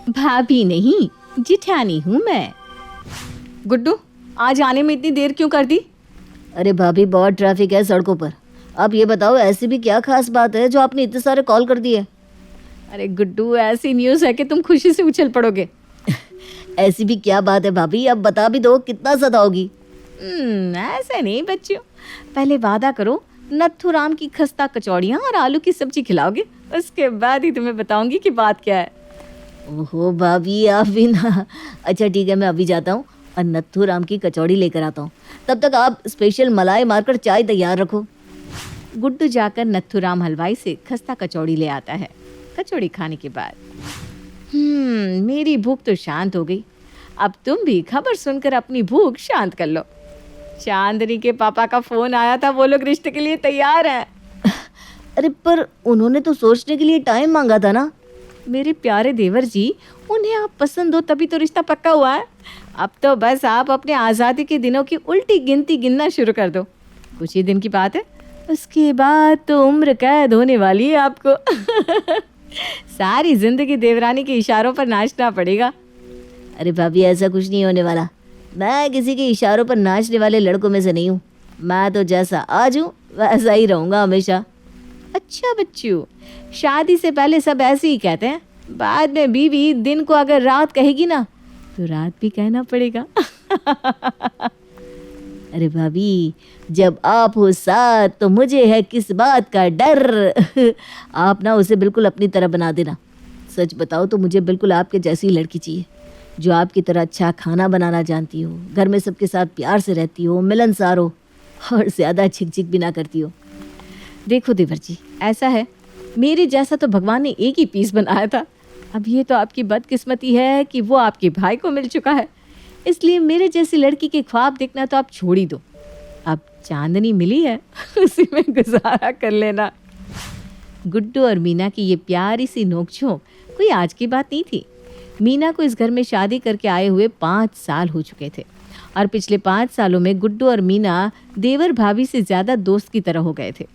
भाभी नहीं, जिठानी हूँ मैं। गुड्डू, आज आने में इतनी देर क्यों कर दी? अरे भाभी, बहुत ट्रैफिक है सड़कों पर। आप ये बताओ, ऐसी भी क्या खास बात है जो आपने इतने सारे कॉल कर दिए? अरे गुड्डू, ऐसी न्यूज़ है कि तुम खुशी से उछल पड़ोगे। ऐसी भी क्या बात है भाभी, आप बता भी दो, कितना सताओगी? ऐसे नहीं बच्चियों, पहले वादा करो नथुराम की खस्ता कचौड़ियाँ और आलू की सब्जी खिलाओगे, उसके बाद ही तुम्हें बताऊंगी कि बात क्या है। ओहो भाभी, आप भी ना। अच्छा ठीक है, मैं अभी जाता हूँ और नथुराम की कचौड़ी लेकर आता हूँ। तब तक आप स्पेशल मलाई मारकर चाय तैयार रखो। गुड्डू जाकर नथुराम हलवाई से खस्ता कचौड़ी ले आता है। कचौड़ी खाने के बाद मेरी भूख तो शांत हो गई। अब तुम भी खबर सुनकर अपनी भूख शांत कर लो। चांदनी के पापा का फोन आया था, वो लोग रिश्ते के लिए तैयार हैं। अरे पर उन्होंने तो सोचने के लिए टाइम मांगा था ना। मेरे प्यारे देवर जी, उन्हें आप पसंद हो तभी तो रिश्ता पक्का हुआ है। अब तो बस आप अपने आज़ादी के दिनों की उल्टी गिनती गिनना शुरू कर दो। कुछ ही दिन की बात है, उसके बाद तो उम्र कैद होने वाली है आपको। सारी जिंदगी देवरानी के इशारों पर नाचना पड़ेगा। अरे भाभी, ऐसा कुछ नहीं होने वाला। मैं किसी के इशारों पर नाचने वाले लड़कों में से नहीं हूँ। मैं तो जैसा आज हूँ वैसा ही रहूँगा हमेशा। अच्छा बच्चों, शादी से पहले सब ऐसे ही कहते हैं, बाद में बीवी दिन को अगर रात कहेगी ना तो रात भी कहना पड़ेगा। अरे भाभी, जब आप हो साथ तो मुझे है किस बात का डर। आप ना उसे बिल्कुल अपनी तरह बना देना। सच बताओ तो मुझे बिल्कुल आपके जैसी लड़की चाहिए, जो आपकी तरह अच्छा खाना बनाना जानती हो, घर में सबके साथ प्यार से रहती हो, मिलनसार हो और ज़्यादा छिक भी ना करती हो। देखो देवर जी, ऐसा है, मेरे जैसा तो भगवान ने एक ही पीस बनाया था। अब ये तो आपकी बदकिस्मती है कि वो आपके भाई को मिल चुका है, इसलिए मेरे जैसी लड़की के ख्वाब देखना तो आप छोड़ ही दो। अब चांदनी मिली है, उसी में गुजारा कर लेना। गुड्डू और मीना की ये प्यारी सी नोकझोंक कोई आज की बात नहीं थी। मीना को इस घर में शादी करके आए हुए 5 साल हो चुके थे और पिछले 5 सालों में गुड्डू और मीना देवर भाभी से ज़्यादा दोस्त की तरह हो गए थे।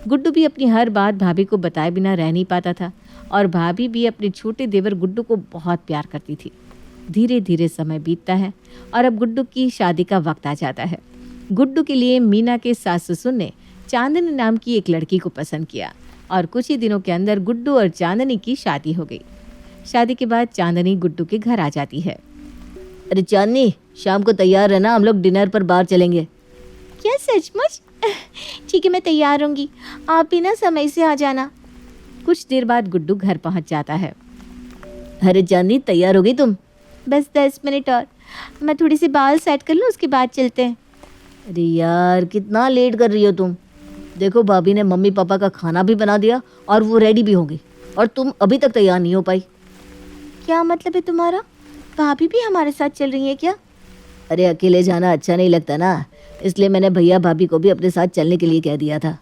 गुड्डू भी अपनी हर बात भाभी को बताए बिना रह नहीं पाता था और भाभी भी अपने छोटे देवर गुड्डू को बहुत प्यार करती थी। धीरे धीरे समय बीतता है और अब गुड्डू की शादी का वक्त आ जाता है। गुड्डू के लिए मीना के सास ससुर ने चांदनी नाम की एक लड़की को पसंद किया और कुछ ही दिनों के अंदर गुड्डू और चांदनी की शादी हो गई। शादी के बाद चांदनी गुड्डू के घर आ जाती है। अरे चांदनी, शाम को तैयार रहना, हम लोग डिनर पर बाहर चलेंगे। क्या सचमुच? ठीक है, मैं तैयार होंगी, आप भी ना समय से आ जाना। कुछ देर बाद गुड्डू घर पहुंच जाता है। अरे चांदनी, तैयार हो गई तुम? बस 10 मिनट और, मैं थोड़ी सी बाल सेट कर लूँ, उसके बाद चलते हैं। अरे यार, कितना लेट कर रही हो तुम। देखो, भाभी ने मम्मी पापा का खाना भी बना दिया और वो रेडी भी हो गई और तुम अभी तक तैयार नहीं हो पाई। क्या मतलब है तुम्हारा? भाभी भी हमारे साथ चल रही है क्या? अरे अकेले जाना अच्छा नहीं लगता ना, इसलिए मैंने भैया भाभी को भी अपने साथ चलने के लिए कह दिया था।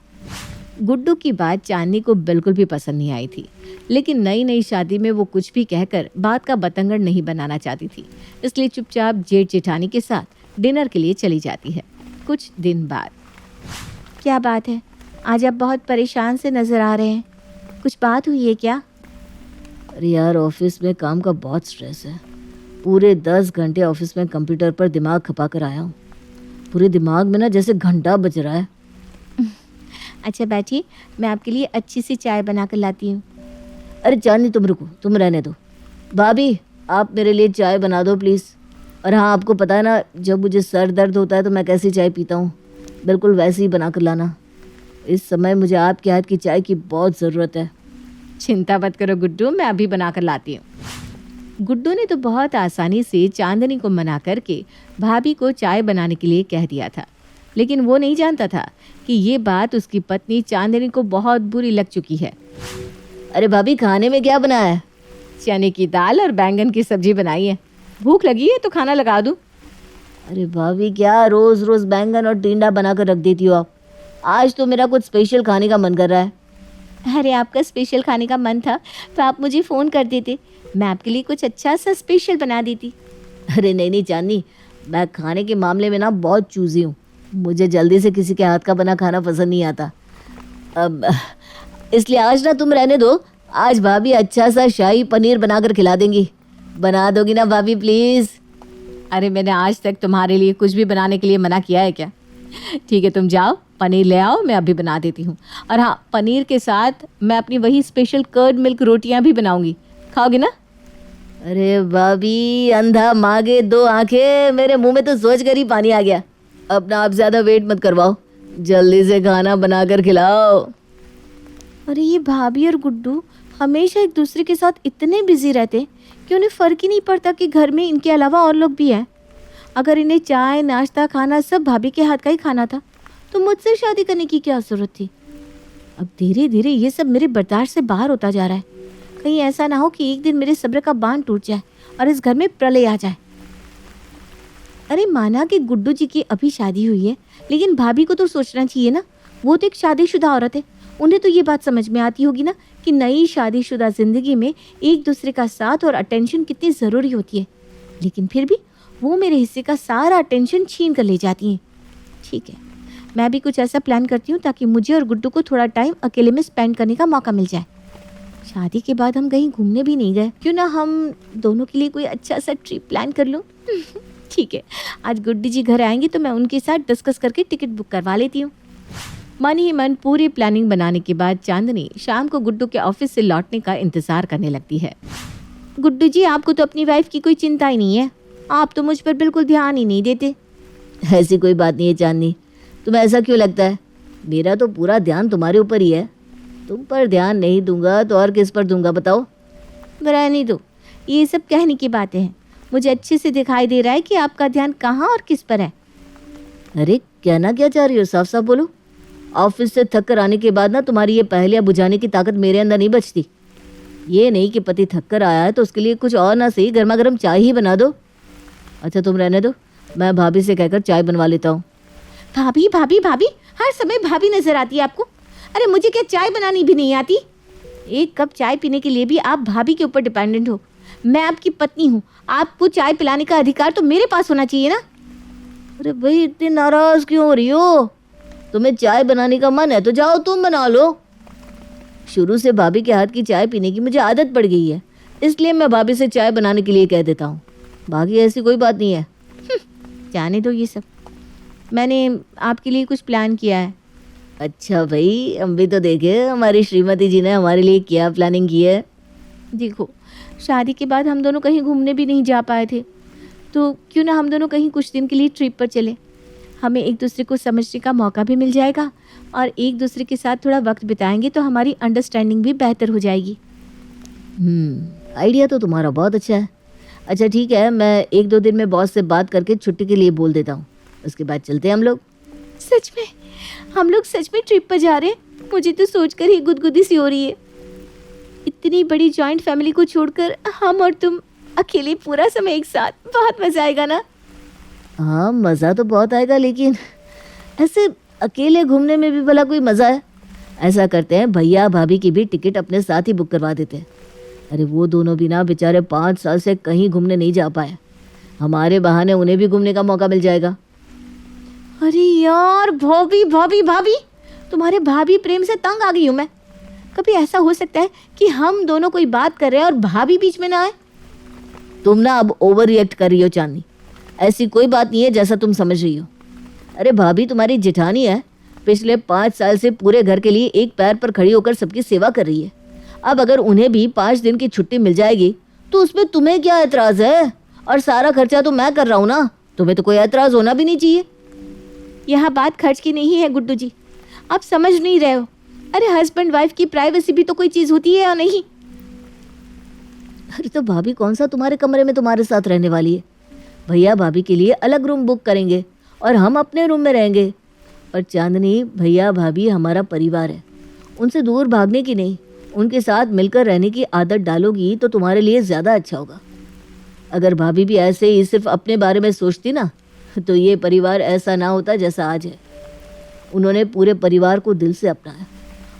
गुड्डू की बात चांदनी को बिल्कुल भी पसंद नहीं आई थी, लेकिन नई नई शादी में वो कुछ भी कहकर बात का बतंगड़ नहीं बनाना चाहती थी, इसलिए चुपचाप जेठ जेठानी के साथ डिनर के लिए चली जाती है। कुछ दिन बाद, क्या बात है, आज आप बहुत परेशान से नजर आ रहे हैं, कुछ बात हुई है क्या? अरे यार, ऑफिस में काम का बहुत स्ट्रेस है। पूरे 10 घंटे ऑफिस में कंप्यूटर पर दिमाग खपा कर आया हूँ। पूरे दिमाग में ना जैसे घंटा बज रहा है। अच्छा बैठिए, मैं आपके लिए अच्छी सी चाय बना कर लाती हूँ। अरे चांदनी, तुम रुको, तुम रहने दो। भाभी, आप मेरे लिए चाय बना दो प्लीज़। और हाँ, आपको पता है ना, जब मुझे सर दर्द होता है तो मैं कैसी चाय पीता हूँ, बिल्कुल वैसे ही बना कर लाना। इस समय मुझे आपके हाथ की चाय की बहुत ज़रूरत है। चिंता मत करो गुड्डू, मैं अभी बना कर लाती हूँ। गुड्डू ने तो बहुत आसानी से चांदनी को मना करके भाभी को चाय बनाने के लिए कह दिया था, लेकिन वो नहीं जानता था कि ये बात उसकी पत्नी चांदनी को बहुत बुरी लग चुकी है। अरे भाभी, खाने में क्या बनाया है? चने की दाल और बैंगन की सब्जी बनाई है। भूख लगी है तो खाना लगा दूँ? अरे भाभी, क्या रोज़ रोज़ बैंगन और टिंडा बना कर रख देती हो आप। आज तो मेरा कुछ स्पेशल खाने का मन कर रहा है। अरे आपका स्पेशल खाने का मन था तो आप मुझे फ़ोन कर देते, मैं आपके लिए कुछ अच्छा सा स्पेशल बना देती। अरे नहीं नहीं चांदनी, मैं खाने के मामले में ना बहुत चूज़ी हूँ। मुझे जल्दी से किसी के हाथ का बना खाना पसंद नहीं आता। अब इसलिए आज ना तुम रहने दो, आज भाभी अच्छा सा शाही पनीर बनाकर खिला देंगी। बना दोगी ना भाभी प्लीज? अरे मैंने आज तक तुम्हारे लिए कुछ भी बनाने के लिए मना किया है क्या? ठीक है, तुम जाओ, पनीर ले आओ, मैं अभी बना देती हूँ। और हाँ, पनीर के साथ मैं अपनी वही स्पेशल कर्ड मिल्क रोटियां भी बनाऊंगी, खाओगे ना? अरे भाभी, अंधा मांगे दो आंखें, मेरे मुंह में तो सोच कर ही पानी आ गया। अपना आप ज्यादा वेट मत करवाओ, जल्दी से खाना बनाकर खिलाओ। अरे ये भाभी और गुड्डू हमेशा एक दूसरे के साथ इतने बिजी रहते कि उन्हें फ़र्क ही नहीं पड़ता कि घर में इनके अलावा और लोग भी हैं। अगर इन्हें चाय नाश्ता खाना सब भाभी के हाथ का ही खाना था तो मुझसे शादी करने की क्या ज़रूरत थी? अब धीरे धीरे ये सब मेरे बर्दाश्त से बाहर होता जा रहा है। कहीं ऐसा ना हो कि एक दिन मेरे सब्र का बांध टूट जाए और इस घर में प्रलय आ जाए। अरे माना कि गुड्डू जी की अभी शादी हुई है, लेकिन भाभी को तो सोचना चाहिए ना, वो तो एक शादीशुदा औरत है। उन्हें तो ये बात समझ में आती होगी ना कि नई शादीशुदा जिंदगी में एक दूसरे का साथ और अटेंशन कितनी ज़रूरी होती है। लेकिन फिर भी वो मेरे हिस्से का सारा अटेंशन छीन कर ले जाती हैं। ठीक है, मैं भी कुछ ऐसा प्लान करती हूँ ताकि मुझे और गुड्डू को थोड़ा टाइम अकेले में स्पेंड करने का मौका मिल जाए। शादी के बाद हम कहीं घूमने भी नहीं गए, क्यों ना हम दोनों के लिए कोई अच्छा सा ट्रिप प्लान कर लूँ? ठीक है, आज गुड्डी जी घर आएंगे तो मैं उनके साथ डिस्कस करके टिकट बुक करवा लेती हूँ। मन ही मन पूरी प्लानिंग बनाने के बाद चांदनी शाम को गुड्डू के ऑफिस से लौटने का इंतज़ार करने लगती है। गुड्डू जी, आपको तो अपनी वाइफ की कोई चिंता ही नहीं है, आप तो मुझ पर बिल्कुल ध्यान ही नहीं देते। ऐसी कोई बात नहीं है चांदनी, तुम्हें ऐसा क्यों लगता है? मेरा तो पूरा ध्यान तुम्हारे ऊपर ही है। तुम पर ध्यान नहीं दूंगा तो और किस पर दूंगा बताओ? रहने दो, ये सब कहने की बातें हैं। मुझे अच्छे से दिखाई दे रहा है कि आपका ध्यान कहाँ और किस पर है। अरे कहना क्या चाह रही हो, साफ साफ बोलो। ऑफिस से थक कर आने के बाद ना तुम्हारी ये पहेलियां बुझाने की ताकत मेरे अंदर नहीं बचती। ये नहीं कि पति थक कर आया है तो उसके लिए कुछ और ना सही गर्मा गर्म चाय ही बना दो। अच्छा तुम रहने दो, मैं भाभी से कहकर चाय बनवा लेता हूँ। भाभी भाभी भाभी, हर समय भाभी नजर आती है आपको। अरे मुझे क्या चाय बनानी भी नहीं आती? एक कप चाय पीने के लिए भी आप भाभी के ऊपर डिपेंडेंट हो। मैं आपकी पत्नी हूँ, आपको चाय पिलाने का अधिकार तो मेरे पास होना चाहिए ना। अरे भाई, इतनी नाराज क्यों हो रही हो? तुम्हें चाय बनाने का मन है तो जाओ तुम बना लो। शुरू से भाभी के हाथ की चाय पीने की मुझे आदत पड़ गई है, इसलिए मैं भाभी से चाय बनाने के लिए कह देता हूँ। बाकी ऐसी कोई बात नहीं है। जाने दो ये सब, मैंने आपके लिए कुछ प्लान किया है। अच्छा भाई, हम भी तो देखे हमारी श्रीमती जी ने हमारे लिए क्या प्लानिंग की है। देखो, शादी के बाद हम दोनों कहीं घूमने भी नहीं जा पाए थे, तो क्यों ना हम दोनों कहीं कुछ दिन के लिए ट्रिप पर चले। हमें एक दूसरे को समझने का मौका भी मिल जाएगा और एक दूसरे के साथ थोड़ा वक्त बिताएंगे तो हमारी अंडरस्टैंडिंग भी बेहतर हो जाएगी। आइडिया तो तुम्हारा बहुत अच्छा है। अच्छा ठीक है, मैं 1-2 दिन में बॉस से बात करके छुट्टी के लिए बोल देता हूँ, उसके बाद चलते हैं हम लोग। सच में? हम लोग सच में ट्रिप पर जा रहे हैं? मुझे तो सोचकर ही गुदगुदी सी हो रही है। इतनी बड़ी जॉइंट फैमिली को छोड़कर हम और तुम अकेले पूरा समय एक साथ, बहुत मजा आएगा ना? हाँ मज़ा तो बहुत आएगा, लेकिन ऐसे अकेले घूमने में भी भला कोई मज़ा है? ऐसा करते हैं, भैया भाभी की भी टिकट अपने साथ ही बुक करवा देते हैं। अरे वो दोनों भी ना बेचारे 5 साल से कहीं घूमने नहीं जा पाए, हमारे बहाने उन्हें भी घूमने का मौका मिल जाएगा। अरे यार भाभी भाभी भाभी, तुम्हारे भाभी प्रेम से तंग आ गई हूँ मैं। कभी ऐसा हो सकता है कि हम दोनों कोई बात कर रहे हैं और भाभी बीच में ना आए? तुम ना अब ओवर रिएक्ट कर रही हो चांदनी, ऐसी कोई बात नहीं है जैसा तुम समझ रही हो। अरे भाभी तुम्हारी जेठानी है, पिछले 5 साल से पूरे घर के लिए एक पैर पर खड़ी होकर सबकी सेवा कर रही है। अब अगर उन्हें भी 5 दिन की छुट्टी मिल जाएगी तो उसमें तुम्हें क्या एतराज़ है? और सारा खर्चा तो मैं कर रहा हूँ ना, तुम्हें तो कोई एतराज़ होना भी नहीं चाहिए। यहाँ बात खर्च की नहीं है गुड्डू जी, आप समझ नहीं रहे हो। अरे हस्बैंड वाइफ की प्राइवेसी भी तो कोई चीज़ होती है या नहीं? अरे तो भाभी कौन सा तुम्हारे कमरे में तुम्हारे साथ रहने वाली है? भैया भाभी के लिए अलग रूम बुक करेंगे और हम अपने रूम में रहेंगे। और चांदनी, भैया भाभी हमारा परिवार है, उनसे दूर भागने की नहीं, उनके साथ मिलकर रहने की आदत डालोगी तो तुम्हारे लिए ज़्यादा अच्छा होगा। अगर भाभी भी ऐसे ही सिर्फ अपने बारे में सोचती ना तो ये परिवार ऐसा ना होता जैसा आज है। उन्होंने पूरे परिवार को दिल से अपनाया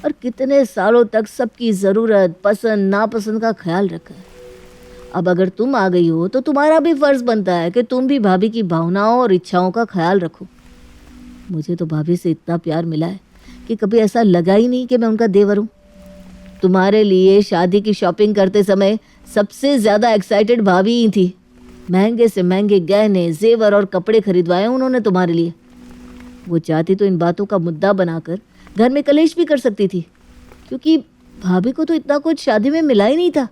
और कितने सालों तक सबकी ज़रूरत पसंद नापसंद का ख्याल रखा है। अब अगर तुम आ गई हो तो तुम्हारा भी फ़र्ज़ बनता है कि तुम भी भाभी की भावनाओं और इच्छाओं का ख्याल रखो। मुझे तो भाभी से इतना प्यार मिला है कि कभी ऐसा लगा ही नहीं कि मैं उनका देवर हूँ। तुम्हारे लिए शादी की शॉपिंग करते समय सबसे ज़्यादा एक्साइटेड भाभी ही थी। महंगे से महंगे गहने, जेवर और कपड़े खरीदवाए उन्होंने तुम्हारे लिए। वो चाहती तो इन बातों का मुद्दा बनाकर घर में कलेश भी कर सकती थी, क्योंकि भाभी को तो इतना कुछ शादी में मिला ही नहीं था।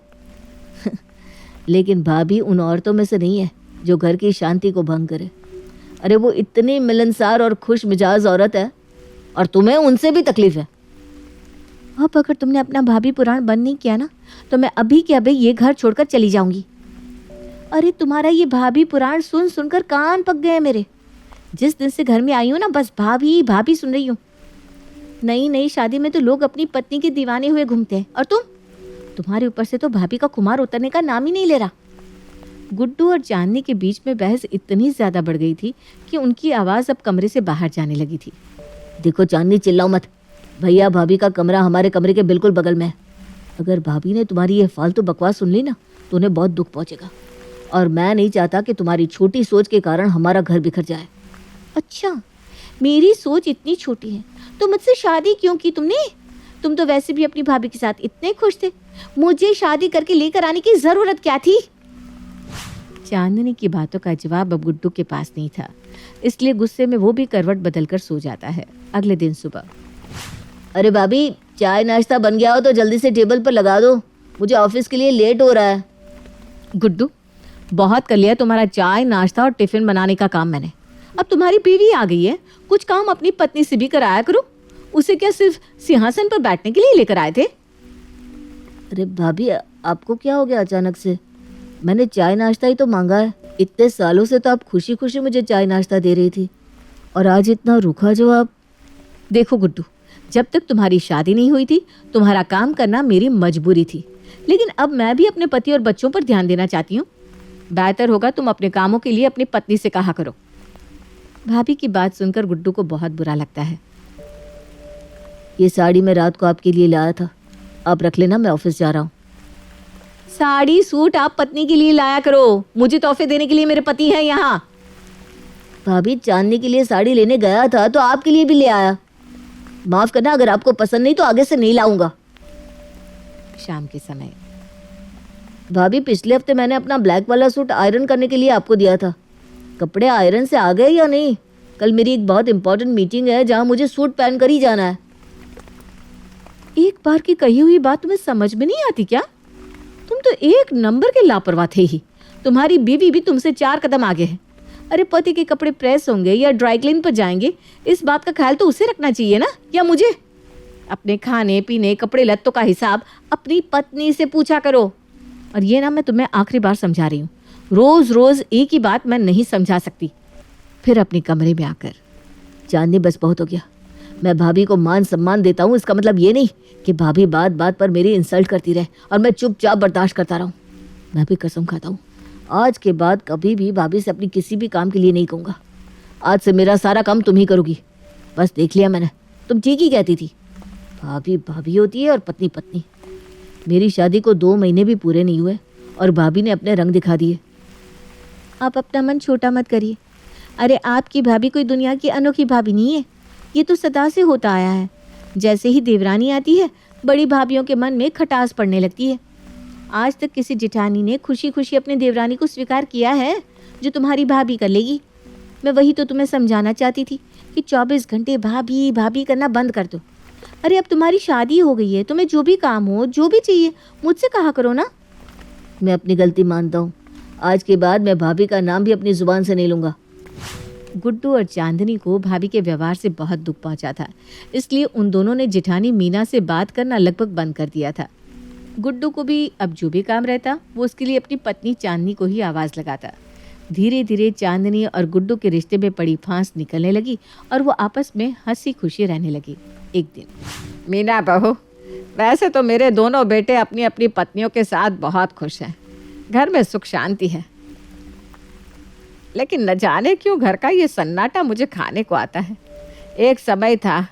लेकिन भाभी उन औरतों में से नहीं है जो घर की शांति को भंग करे। अरे वो इतनी मिलनसार और खुश मिजाज औरत है, और तुम्हें उनसे भी तकलीफ है। अब अगर तुमने अपना भाभी पुराण बंद नहीं किया ना, तो मैं अभी के अभी ये घर छोड़कर चली जाऊंगी। अरे तुम्हारा ये भाभी पुराण सुन सुनकर कान पक गए मेरे। जिस दिन से घर में आई हूँ ना, बस भाभी भाभी सुन रही हूँ। नई नई शादी में तो लोग अपनी पत्नी के दीवाने हुए घूमते हैं, और तुम्हारे ऊपर से तो भाभी का खुमार उतरने का नाम ही नहीं ले रहा। गुड्डू और चांदनी के बीच में बहस इतनी ज़्यादा बढ़ गई थी कि उनकी आवाज़ अब कमरे से बाहर जाने लगी थी। देखो चांदनी, चिल्लाओ मत। भैया भाभी का कमरा हमारे कमरे के बिल्कुल बगल में है। अगर भाभी ने तुम्हारी ये फालतू बकवास सुन ली ना, तो उन्हें बहुत दुख पहुंचेगा, और मैं नहीं चाहता कि तुम्हारी छोटी सोच के कारण हमारा घर बिखर जाए। अच्छा, मेरी सोच इतनी छोटी है तो मुझसे शादी क्यों की तुमने? तुम तो वैसे भी अपनी भाभी के साथ इतने खुश थे, मुझे शादी करके लेकर आने की ज़रूरत क्या थी? चांदनी की बातों का जवाब अब गुड्डू के पास नहीं था, इसलिए गुस्से में वो भी करवट बदलकर सो जाता है। अगले दिन सुबह, अरे भाभी, चाय नाश्ता बन गया हो तो जल्दी से टेबल पर लगा दो, मुझे ऑफिस के लिए लेट हो रहा है। गुड्डू, बहुत कर लिया तुम्हारा चाय नाश्ता और टिफिन बनाने का काम मैंने। अब तुम्हारी बीवी आ गई है, कुछ काम अपनी पत्नी से भी कराया करो। उसे क्या सिर्फ सिंहासन पर बैठने के लिए लेकर आए थे? अरे भाभी, आपको क्या हो गया अचानक से? मैंने चाय नाश्ता ही तो मांगा है। इतने सालों से तो आप खुशी खुशी मुझे चाय नाश्ता दे रही थी, और आज इतना रूखा जवाब। देखो गुड्डू, जब तक तुम्हारी शादी नहीं हुई थी तुम्हारा काम करना मेरी मजबूरी थी, लेकिन अब मैं भी अपने पति और बच्चों पर ध्यान देना चाहती हूँ। बेहतर होगा तुम अपने कामों के लिए अपनी पत्नी से कहा करो। भाभी की बात सुनकर गुड्डू को बहुत बुरा लगता है। ये साड़ी मैं रात को आपके लिए लाया था, आप रख लेना, मैं ऑफिस जा रहा हूँ। साड़ी सूट आप पत्नी के लिए लाया करो, मुझे तोहफे देने के लिए मेरे पति हैं यहाँ। भाभी, चांदनी के लिए साड़ी लेने गया था तो आपके लिए भी ले आया। माफ करना, अगर आपको पसंद नहीं तो आगे से नहीं लाऊंगा। शाम के समय, भाभी, पिछले हफ्ते मैंने अपना ब्लैक वाला सूट आयरन करने के लिए आपको दिया था। कपड़े आयरन से आ गए या नहीं? कल मेरी एक बहुत इंपॉर्टेंट मीटिंग है जहाँ मुझे सूट पहन कर ही जाना है। एक बार की कही हुई बात तुम्हें समझ में नहीं आती क्या? तुम तो एक नंबर के लापरवाह थे ही। तुम्हारी बीवी भी तुमसे 4 कदम आगे है। अरे पति के कपड़े प्रेस होंगे या ड्राई क्लीन पर जाएंगे, इस बात का ख्याल तो उसे रखना चाहिए ना, या मुझे? अपने खाने पीने कपड़े लत्तों का हिसाब अपनी पत्नी से पूछा करो। और ये ना, मैं तुम्हें आखिरी बार समझा रही हूँ, रोज़ रोज़ एक ही बात मैं नहीं समझा सकती। फिर अपने कमरे में आकर, चांदनी, बस बहुत हो गया। मैं भाभी को मान सम्मान देता हूँ, इसका मतलब ये नहीं कि भाभी बात बात पर मेरी इंसल्ट करती रहे और मैं चुपचाप बर्दाश्त करता रहूँ। मैं भी कसम खाता हूँ, आज के बाद कभी भी भाभी से अपनी किसी भी काम के लिए नहीं कहूँगा। आज से मेरा सारा काम तुम ही करोगी। बस देख लिया मैंने, तुम ठीक ही कहती थी। भाभी भाभी होती है और पत्नी पत्नी। मेरी शादी को 2 महीने भी पूरे नहीं हुए और भाभी ने अपने रंग दिखा दिए। आप अपना मन छोटा मत करिए। अरे आपकी भाभी कोई दुनिया की अनोखी भाभी नहीं है, ये तो सदा से होता आया है। जैसे ही देवरानी आती है, बड़ी भाभियों के मन में खटास पड़ने लगती है। आज तक किसी जिठानी ने खुशी खुशी अपनी देवरानी को स्वीकार किया है जो तुम्हारी भाभी कर लेगी? मैं वही तो तुम्हें समझाना चाहती थी कि 24 घंटे भाभी भाभी करना बंद कर दो। अरे अब तुम्हारी शादी हो गई है, तुम्हें जो भी काम हो, जो भी चाहिए, मुझसे कहा करो ना। मैं अपनी गलती मानता हूँ। आज के बाद मैं भाभी का नाम भी अपनी जुबान से नहीं लूँगा। गुड्डू और चांदनी को भाभी के व्यवहार से बहुत दुख पहुंचा था, इसलिए उन दोनों ने जिठानी मीना से बात करना लगभग बंद कर दिया था। गुड्डू को भी अब जो भी काम रहता वो उसके लिए अपनी पत्नी चांदनी को ही आवाज़ लगाता। धीरे धीरे चांदनी और गुड्डू के रिश्ते में पड़ी फांस निकलने लगी और वो आपस में हंसी खुशी रहने लगी। एक दिन, मीना बहू, वैसे तो मेरे दोनों बेटे अपनी अपनी पत्नियों के साथ बहुत खुश हैं, घर में सुख शांति है, लेकिन न जाने क्यों घर का ये सन्नाटा मुझे खाने को आता है। एक समय था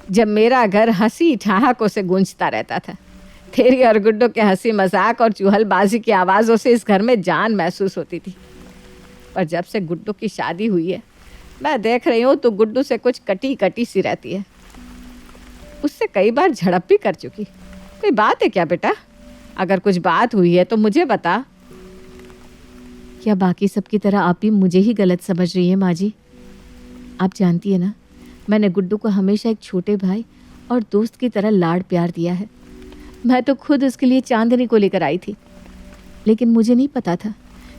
जब मेरा घर हंसी ठहाकों से गूंजता रहता था। तेरी और गुड्डू के हंसी मजाक और चुहलबाजी की आवाज़ों से इस घर में जान महसूस होती थी। पर जब से गुड्डू की शादी हुई है, मैं देख रही हूँ तो गुड्डू से कुछ कटी कटी सी रहती है। उससे कई बार झड़प भी कर चुकी, कोई बात है क्या बेटा? अगर कुछ बात हुई है तो मुझे बता। क्या बाकी सबकी तरह आप भी मुझे ही गलत समझ रही हैं माँ जी? आप जानती है ना, मैंने गुड्डू को हमेशा एक छोटे भाई और दोस्त की तरह लाड प्यार दिया है। मैं तो खुद उसके लिए चांदनी को लेकर आई थी, लेकिन मुझे नहीं पता था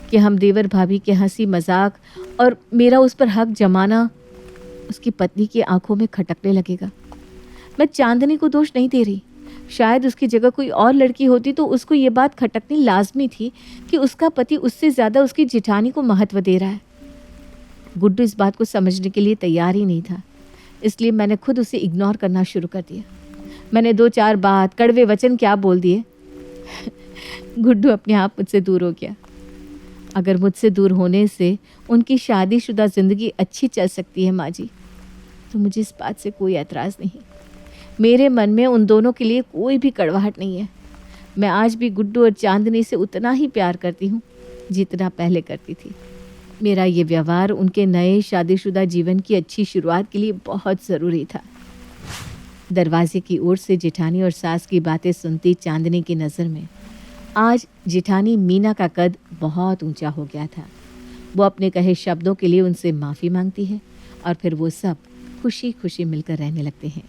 कि हम देवर भाभी के हंसी मजाक और मेरा उस पर हक जमाना उसकी पत्नी की आंखों में खटकने लगेगा। मैं चांदनी को दोष नहीं दे रही, शायद उसकी जगह कोई और लड़की होती तो उसको ये बात खटकनी लाजमी थी कि उसका पति उससे ज़्यादा उसकी जेठानी को महत्व दे रहा है। गुड्डू इस बात को समझने के लिए तैयार ही नहीं था, इसलिए मैंने खुद उसे इग्नोर करना शुरू कर दिया। मैंने 2-4 बात कड़वे वचन क्या बोल दिए। गुड्डू अपने आप मुझसे दूर हो गया। अगर मुझसे दूर होने से उनकी शादीशुदा ज़िंदगी अच्छी चल सकती है माँ जी, तो मुझे इस बात से कोई एतराज़ नहीं। मेरे मन में उन दोनों के लिए कोई भी कड़वाहट नहीं है। मैं आज भी गुड्डू और चांदनी से उतना ही प्यार करती हूँ जितना पहले करती थी। मेरा ये व्यवहार उनके नए शादीशुदा जीवन की अच्छी शुरुआत के लिए बहुत ज़रूरी था। दरवाजे की ओर से जेठानी और सास की बातें सुनती चांदनी की नज़र में आज जेठानी मीना का कद बहुत ऊंचा हो गया था। वो अपने कहे शब्दों के लिए उनसे माफ़ी मांगती है और फिर वो सब खुशी खुशी मिलकर रहने लगते हैं।